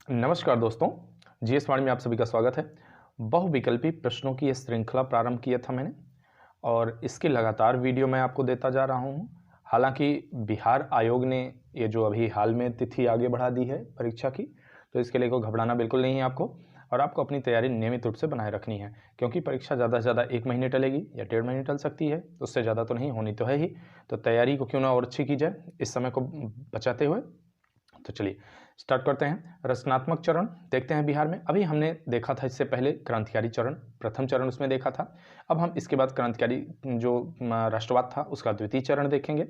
नमस्कार दोस्तों, जीएस वाणी में आप सभी का स्वागत है। बहुविकल्पी प्रश्नों की यह श्रृंखला प्रारंभ किया था मैंने और इसके लगातार वीडियो मैं आपको देता जा रहा हूँ। हालांकि बिहार आयोग ने ये जो अभी हाल में तिथि आगे बढ़ा दी है परीक्षा की, तो इसके लिए कोई घबराना बिल्कुल नहीं है आपको और आपको अपनी तैयारी नियमित रूप से बनाए रखनी है, क्योंकि परीक्षा ज़्यादा से ज़्यादा 1 महीने टलेगी या 1.5 महीने टल सकती है, उससे ज़्यादा तो नहीं होनी तो है ही। तो तैयारी को क्यों ना और अच्छी की जाए इस समय को बचाते हुए। तो चलिए स्टार्ट करते हैं। रचनात्मक चरण देखते हैं बिहार में। अभी हमने देखा था इससे पहले क्रांतिकारी चरण, प्रथम चरण उसमें देखा था। अब हम इसके बाद क्रांतिकारी जो राष्ट्रवाद था उसका द्वितीय चरण देखेंगे।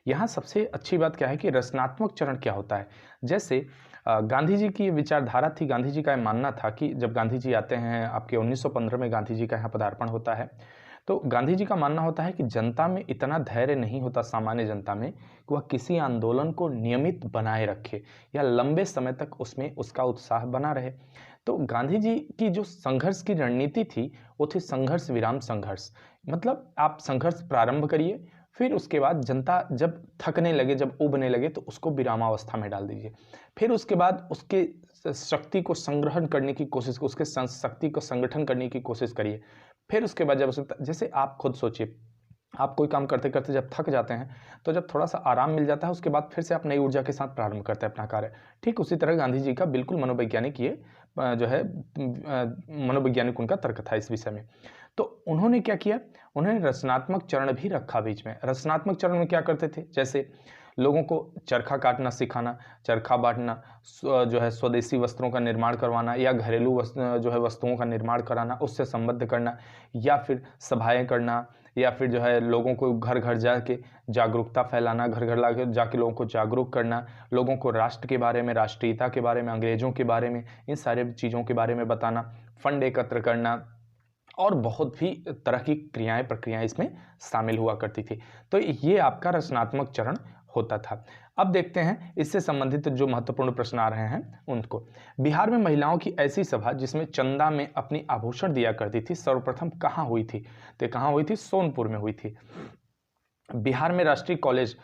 यहाँ सबसे अच्छी बात क्या है कि रचनात्मक चरण क्या होता है। जैसे गांधी जी की विचारधारा थी, गांधी जी का मानना था कि जब गांधी जी आते हैं, आपके 1915 में गांधी जी का यहाँ पदार्पण होता है, तो गांधी जी का मानना होता है कि जनता में इतना धैर्य नहीं होता, सामान्य जनता में, कि वह किसी आंदोलन को नियमित बनाए रखे या लंबे समय तक उसमें उसका उत्साह बना रहे। तो गांधी जी की जो संघर्ष की रणनीति थी वो थी संघर्ष विराम संघर्ष। मतलब आप संघर्ष प्रारंभ करिए, फिर उसके बाद जनता जब थकने लगे, जब उबने लगे, तो उसको विरामावस्था में डाल दीजिए। फिर उसके बाद उसके शक्ति को संग्रहण करने की कोशिश, उसके शक्ति को संगठन करने की कोशिश करिए। फिर उसके बाद जब जैसे आप खुद सोचिए, आप कोई काम करते करते जब थक जाते हैं, तो जब थोड़ा सा आराम मिल जाता है, उसके बाद फिर से आप नई ऊर्जा के साथ प्रारंभ करते हैं अपना कार्य। ठीक उसी तरह गांधी जी का बिल्कुल मनोवैज्ञानिक ये जो है मनोवैज्ञानिक उनका तर्क था इस विषय में। तो उन्होंने क्या किया, उन्होंने रचनात्मक चरण भी रखा बीच में। रचनात्मक चरण में क्या करते थे, जैसे लोगों को चरखा काटना सिखाना, चरखा बांटना, जो है स्वदेशी वस्त्रों का निर्माण करवाना या घरेलू जो है वस्तुओं का निर्माण कराना, उससे संबद्ध करना, या फिर सभाएं करना, या फिर जो है लोगों को घर घर जाके जागरूकता फैलाना, घर घर लाके जाके लोगों को जागरूक करना, लोगों को राष्ट्र के बारे में, राष्ट्रीयता के बारे में, अंग्रेजों के बारे में, इन सारे चीज़ों के बारे में बताना, फंड एकत्र करना, और बहुत भी तरह की क्रियाएं प्रक्रियाएं इसमें शामिल हुआ करती थी। तो ये आपका रचनात्मक चरण होता था। अब देखते हैं इससे संबंधित जो महत्वपूर्ण प्रश्न आ रहे हैं उनको। बिहार में महिलाओं की ऐसी सभा जिसमें चंदा में अपनी आभूषण दिया करती थी, सर्वप्रथम कहाँ हुई थी? तो कहाँ हुई थी? सोनपुर में हुई थी। बिहार में राष्ट्रीय कॉलेज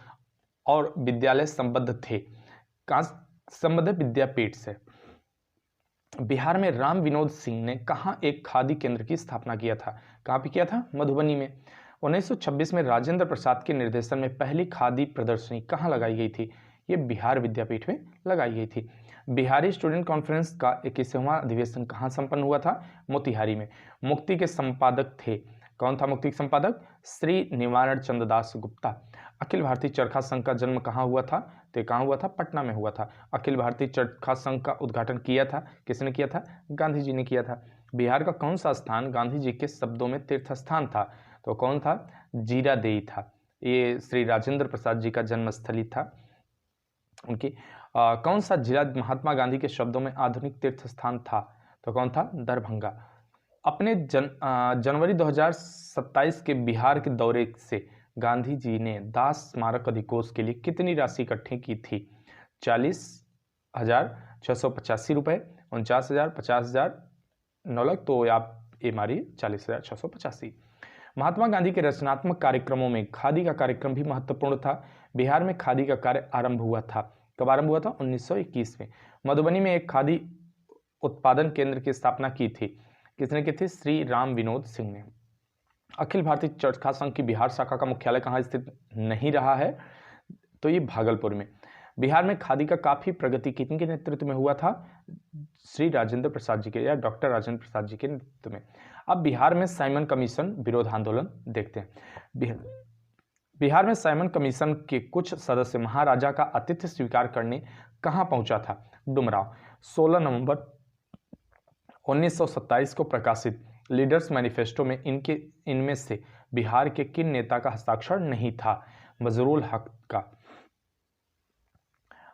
और विद्यालय संबद्ध थे, कहाँ संबद्ध? विद्यापीठ से। बिहार में राम विनोद सिंह ने कहाँ एक खादी केंद्र की स्थापना किया था? कहाँ पे किया था? मधुबनी में। 1926 में राजेंद्र प्रसाद के निर्देशन में पहली खादी प्रदर्शनी कहाँ लगाई गई थी? ये बिहार विद्यापीठ में लगाई गई थी। बिहारी स्टूडेंट कॉन्फ्रेंस का 21वां अधिवेशन कहाँ संपन्न हुआ था? मोतिहारी में। मुक्ति के संपादक थे, कौन था मुक्ति के संपादक? श्री निवारण चंद्र दास गुप्ता। अखिल भारतीय चरखा संघ का जन्म कहाँ हुआ था? तो कहाँ हुआ था? पटना में हुआ था। अखिल भारतीय चरखा संघ का उद्घाटन किया था, किसने किया था? गांधी जी ने किया था। बिहार का कौन सा स्थान गांधी जी के शब्दों में तीर्थ स्थान था? तो कौन था? जीरादेई था। ये श्री राजेंद्र प्रसाद जी का जन्मस्थली था उनकी। कौन सा जिला महात्मा गांधी के शब्दों में आधुनिक तीर्थ स्थान था? तो कौन था? दरभंगा। अपने जनवरी 2027 के बिहार के दौरे से गांधी जी ने दास स्मारक अधिकोष के लिए कितनी राशि इकट्ठी की थी? 40,685 रुपए, 49,000, 50,000, 9 लाख। तो आप ये मारिए 40,685। महात्मा गांधी के रचनात्मक कार्यक्रमों में खादी का कार्यक्रम भी महत्वपूर्ण था। बिहार में खादी का कार्य आरंभ हुआ था, कब आरंभ हुआ था? 1921 में। मधुबनी में एक खादी उत्पादन केंद्र की स्थापना की थी, किसने की थी? श्री राम विनोद सिंह ने। अखिल भारतीय चरखा संघ की बिहार शाखा का मुख्यालय कहाँ स्थित नहीं रहा है? तो ये भागलपुर में। बिहार में खादी का काफी प्रगति किन के नेतृत्व में हुआ था? श्री राजेंद्र प्रसाद जी के या डॉक्टर राजेंद्र प्रसाद जी के नेतृत्व में। अब बिहार में साइमन कमीशन विरोध आंदोलन देखते हैं। बिहार में साइमन कमीशन के कुछ सदस्य महाराजा का आतिथ्य स्वीकार करने कहां पहुंचा था? डुमराव। 16 नवंबर 1927 को प्रकाशित लीडर्स मैनिफेस्टो में इनमें से बिहार के किन नेता का हस्ताक्षर नहीं था? मजरूल हक का।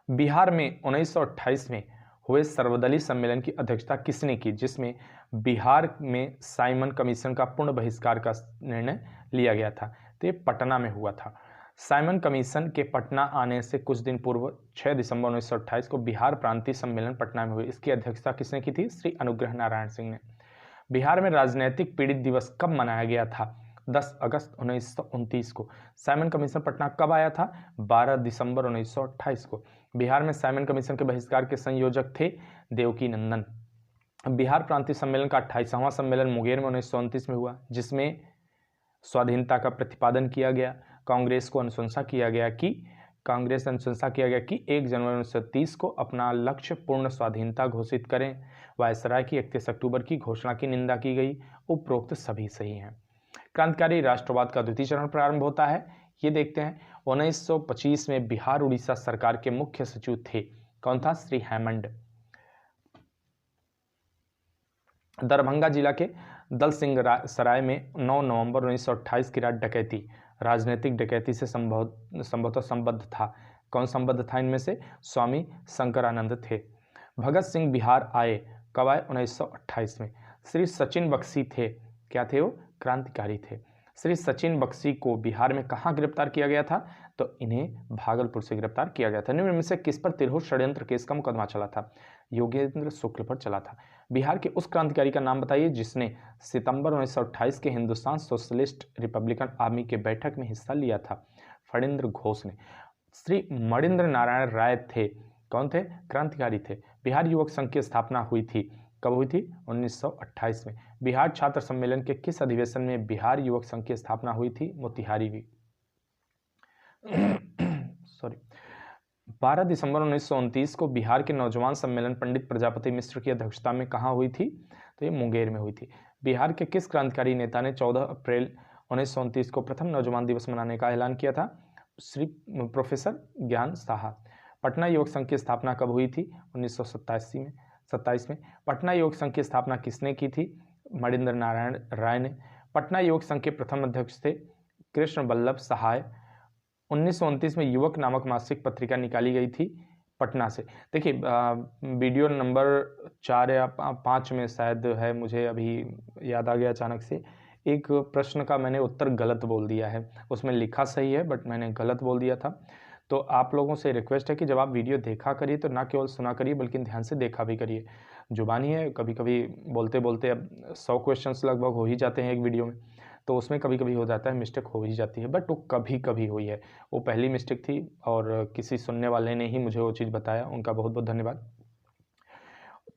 बिहार में 1928 में हुए सर्वदलीय सम्मेलन की अध्यक्षता किसने की, जिसमें बिहार में साइमन कमीशन का पूर्ण बहिष्कार का निर्णय लिया गया था? तो ये पटना में हुआ था। साइमन कमीशन के पटना आने से कुछ दिन पूर्व 6 दिसंबर 1928 को बिहार प्रांतीय सम्मेलन पटना में हुई, इसकी अध्यक्षता किसने की थी? श्री अनुग्रह नारायण सिंह ने। बिहार में राजनैतिक पीड़ित दिवस कब मनाया गया था? 10 अगस्त 1929 को। साइमन कमीशन पटना कब आया था? 12 दिसंबर 1928 को। बिहार में साइमन कमीशन के बहिष्कार के संयोजक थे देवकी नंदन। बिहार प्रांतीय सम्मेलन का 28वां सम्मेलन मुंगेर में 1929 में हुआ, जिसमें स्वाधीनता का प्रतिपादन किया गया। कांग्रेस ने अनुशंसा किया गया कि 1 जनवरी 1930 को अपना लक्ष्य पूर्ण स्वाधीनता घोषित करें। वायसराय की 31 अक्टूबर की घोषणा की निंदा की गई। उपरोक्त सभी सही हैं। क्रांतिकारी राष्ट्रवाद का द्वितीय चरण प्रारंभ होता है, ये देखते हैं। 1925 में बिहार उड़ीसा सरकार के मुख्य सचिव थे, कौन था? श्री हेमंड। दरभंगा जिला के दल सिंह सराय में 9 नवंबर 1928 की रात डकैती, राजनीतिक डकैती से संभवतः संबद्ध था। कौन संबद्ध था इनमें से? स्वामी शंकरानंद थे। भगत सिंह बिहार आए, कब आए? 1928 में। श्री सचिन बख्शी थे, क्या थे वो? क्रांतिकारी थे। श्री सचिन बख्शी को बिहार में कहाँ गिरफ्तार किया गया था? तो इन्हें भागलपुर से गिरफ्तार किया गया था। निम्न में से किस पर तिरहुत षड्यंत्र केस का मुकदमा चला था? योगेंद्र शुक्ल पर चला था। बिहार के उस क्रांतिकारी का नाम बताइए जिसने सितंबर 1928 के हिंदुस्तान सोशलिस्ट रिपब्लिकन आर्मी के बैठक में हिस्सा लिया था? फणींद्र घोष ने। श्री मणिंद्र नारायण राय थे, कौन थे? क्रांतिकारी थे। बिहार युवक संघ की स्थापना हुई थी, कब हुई थी? 1928 में। बिहार छात्र सम्मेलन के किस अधिवेशन में बिहार युवक संघ की स्थापना हुई थी? मोतिहारी भी। सॉरी। 12 दिसंबर 1929 को बिहार के नौजवान सम्मेलन पंडित प्रजापति मिश्र की अध्यक्षता में कहाँ हुई थी? तो ये मुंगेर में हुई थी। बिहार के किस क्रांतिकारी नेता ने 14 अप्रैल 1929 को प्रथम नौजवान दिवस मनाने का ऐलान किया था? श्री प्रोफेसर ज्ञान साहा। पटना युवक संघ की स्थापना कब हुई थी? 1927 में। पटना युवक संघ की स्थापना किसने की थी? मणिंद्र नारायण राय ने। पटना युवक संघ के प्रथम अध्यक्ष थे कृष्ण वल्लभ सहाय। 1929 में युवक नामक मासिक पत्रिका निकाली गई थी पटना से। देखिए वीडियो नंबर 4 या 5 में शायद है, मुझे अभी याद आ गया अचानक से, एक प्रश्न का मैंने उत्तर गलत बोल दिया है। उसमें लिखा सही है बट मैंने गलत बोल दिया था। तो आप लोगों से रिक्वेस्ट है कि जब आप वीडियो देखा करिए तो ना केवल सुना करिए बल्कि ध्यान से देखा भी करिए। जुबानी है, कभी कभी बोलते बोलते अब 100 क्वेश्चंस लगभग हो ही जाते हैं एक वीडियो में, तो उसमें कभी कभी हो जाता है, मिस्टेक हो ही जाती है, बट वो कभी कभी हुई है। वो पहली मिस्टेक थी और किसी सुनने वाले ने ही मुझे वो चीज़ बताया, उनका बहुत बहुत धन्यवाद।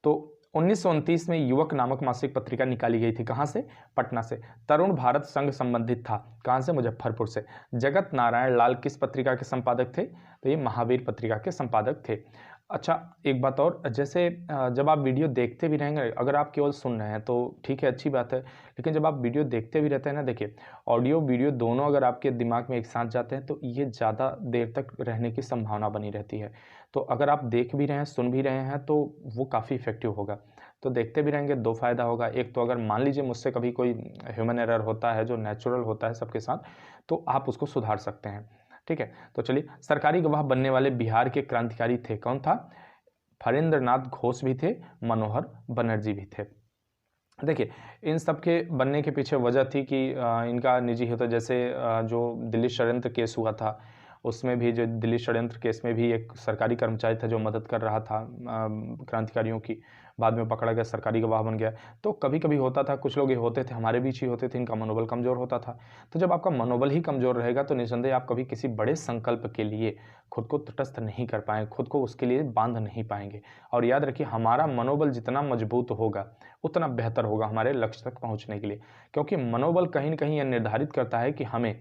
तो 1929 में युवक नामक मासिक पत्रिका निकाली गई थी, कहाँ से? पटना से। तरुण भारत संघ संबंधित था, कहाँ से? मुजफ्फरपुर से। जगत नारायण लाल किस पत्रिका के संपादक थे? तो ये महावीर पत्रिका के संपादक थे। अच्छा एक बात और, जैसे जब आप वीडियो देखते भी रहेंगे, अगर आप केवल सुन रहे हैं तो ठीक है, अच्छी बात है, लेकिन जब आप वीडियो देखते भी रहते हैं ना, देखिए ऑडियो वीडियो दोनों अगर आपके दिमाग में एक साथ जाते हैं तो ये ज़्यादा देर तक रहने की संभावना बनी रहती है। तो अगर आप देख भी रहे हैं, सुन भी रहे हैं, तो वो काफ़ी इफेक्टिव होगा। तो देखते भी रहेंगे, 2 फ़ायदा होगा। एक तो अगर मान लीजिए मुझसे कभी कोई ह्यूमन एरर होता है जो नेचुरल होता है सबके साथ, तो आप उसको सुधार सकते हैं, ठीक है। तो चलिए, सरकारी गवाह बनने वाले बिहार के क्रांतिकारी थे, कौन था? फणींद्रनाथ घोष भी थे, मनोहर बनर्जी भी थे। देखिए इन सब के बनने के पीछे वजह थी कि इनका निजी हित, जैसे जो दिल्ली षड्यंत्र केस हुआ था, उसमें भी, जो दिल्ली षड्यंत्र केस में भी एक सरकारी कर्मचारी था जो मदद कर रहा था क्रांतिकारियों की, बाद में पकड़ा गया, सरकारी गवाह बन गया। तो कभी कभी होता था, कुछ लोग ये होते थे, हमारे बीच ही होते थे, इनका मनोबल कमज़ोर होता था। तो जब आपका मनोबल ही कमज़ोर रहेगा तो निस्संदेह आप कभी किसी बड़े संकल्प के लिए खुद को तटस्थ नहीं कर पाएंगे, खुद को उसके लिए बांध नहीं पाएंगे। और याद रखिए, हमारा मनोबल जितना मजबूत होगा उतना बेहतर होगा हमारे लक्ष्य तक पहुंचने के लिए, क्योंकि मनोबल कहीं न कहीं यह निर्धारित करता है कि हमें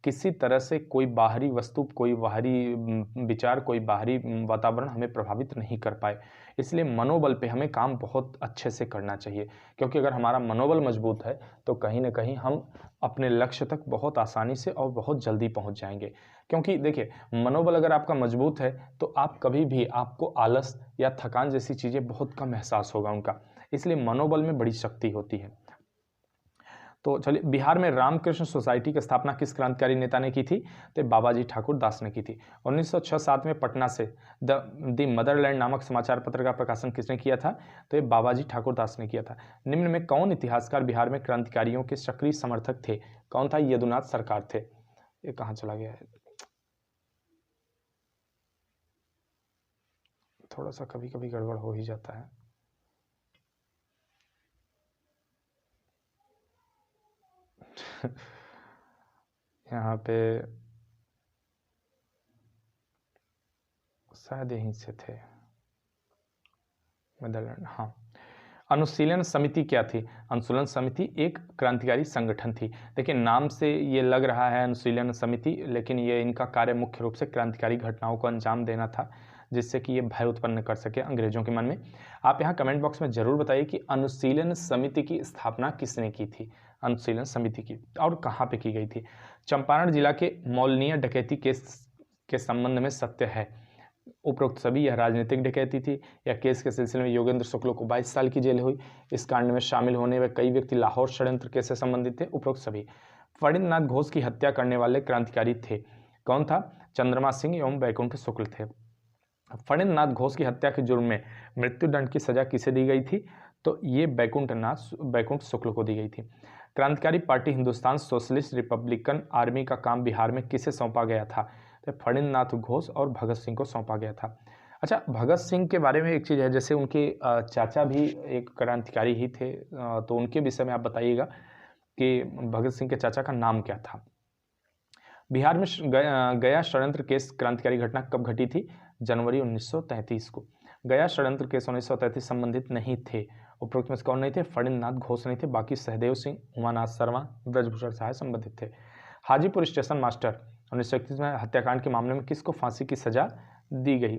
किसी तरह से कोई बाहरी वस्तु, कोई बाहरी विचार, कोई बाहरी वातावरण हमें प्रभावित नहीं कर पाए। इसलिए मनोबल पे हमें काम बहुत अच्छे से करना चाहिए, क्योंकि अगर हमारा मनोबल मजबूत है तो कहीं न कहीं हम अपने लक्ष्य तक बहुत आसानी से और बहुत जल्दी पहुंच जाएंगे। क्योंकि देखिए, मनोबल अगर आपका मजबूत है तो आप कभी भी, आपको आलस या थकान जैसी चीज़ें बहुत कम एहसास होगा उनका। इसलिए मनोबल में बड़ी शक्ति होती है। तो चलिए, बिहार में रामकृष्ण सोसाइटी की स्थापना किस क्रांतिकारी नेता ने की थी? तो बाबाजी ठाकुर दास ने की थी। 1906-07 में पटना से द मदरलैंड नामक समाचार पत्र का प्रकाशन किसने किया था? तो ये बाबाजी ठाकुर दास ने किया था। निम्न में कौन इतिहासकार बिहार में क्रांतिकारियों के सक्रिय समर्थक थे? कौन था? यदुनाथ सरकार थे। ये कहाँ चला गया है? थोड़ा सा कभी कभी गड़बड़ हो ही जाता है। यहाँ पे शायद यहीं से थे, नेदरलैंड। हाँ, अनुशीलन समिति क्या थी? अनुशीलन समिति एक क्रांतिकारी संगठन थी। देखिए नाम से ये लग रहा है अनुशीलन समिति, लेकिन ये इनका कार्य मुख्य रूप से क्रांतिकारी घटनाओं को अंजाम देना था, जिससे कि ये भय उत्पन्न कर सके अंग्रेजों के मन में। आप यहाँ कमेंट बॉक्स में जरूर बताइए कि अनुशीलन समिति की स्थापना किसने की थी, अनुशीलन समिति की, और कहाँ पे की गई थी? चंपारण जिला के मौलनीय डकैती केस के संबंध में सत्य है उपरोक्त सभी यह राजनीतिक डकैती थी। या केस के सिलसिले में योगेंद्र शुक्ल को 22 साल की जेल हुई। इस कांड में शामिल होने वाले कई व्यक्ति लाहौर षड्यंत्र केस से संबंधित थे। उपरोक्त सभी फणिंद्रनाथ घोष की हत्या करने वाले क्रांतिकारी थे। कौन था? चंद्रमा सिंह एवं बैकुंठ शुक्ल थे। फणिंद्रनाथ घोष की हत्या के जुर्म में मृत्युदंड की सजा किसे दी गई थी? तो ये बैकुंठ शुक्ल को दी गई थी। क्रांतिकारी party Hindustan socialist Republican army का काम बिहार में किसे सौंपा गया था? तो फणिंद्रनाथ घोष और भगत सिंह को सौंपा गया था। अच्छा, भगत सिंह के बारे में एक चीज़ है, जैसे उनके चाचा भी एक क्रांतिकारी ही थे, तो उनके विषय में आप बताइएगा कि भगत सिंह के चाचा का नाम क्या था। बिहार में गया षड्यंत्र केस क्रांतिकारी घटना कब घटी थी? जनवरी 1933 को। गया षड्यंत्र केस 1933 संबंधित नहीं थे। उपरोक्त में कौन नहीं थे? फणिंद्रनाथ घोष नहीं थे, बाकी सहदेव सिंह, उमानाथ शर्मा, ब्रजभूषण सहाय संबंधित थे। हाजीपुर स्टेशन मास्टर 1931 में हत्याकांड के मामले में किसको फांसी की सजा दी गई?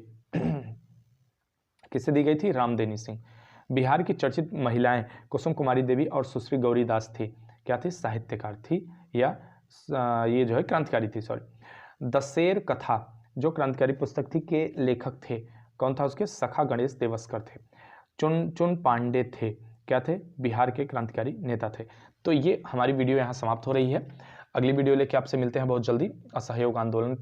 किसे दी गई थी? रामदेनी सिंह। बिहार की चर्चित महिलाएं कुसुम कुमारी देवी और सुश्री गौरी दास थी। क्या थी? साहित्यकार थी, या ये जो है क्रांतिकारी थी, सॉरी। दशेर कथा जो क्रांतिकारी पुस्तक थी के लेखक थे, कौन था उसके? सखा गणेश देवस्कर थे। चुन पांडे थे, क्या थे? बिहार के क्रांतिकारी नेता थे। तो ये हमारी वीडियो यहाँ समाप्त हो रही है। अगली वीडियो लेके आपसे मिलते हैं बहुत जल्दी। असहयोग आंदोलन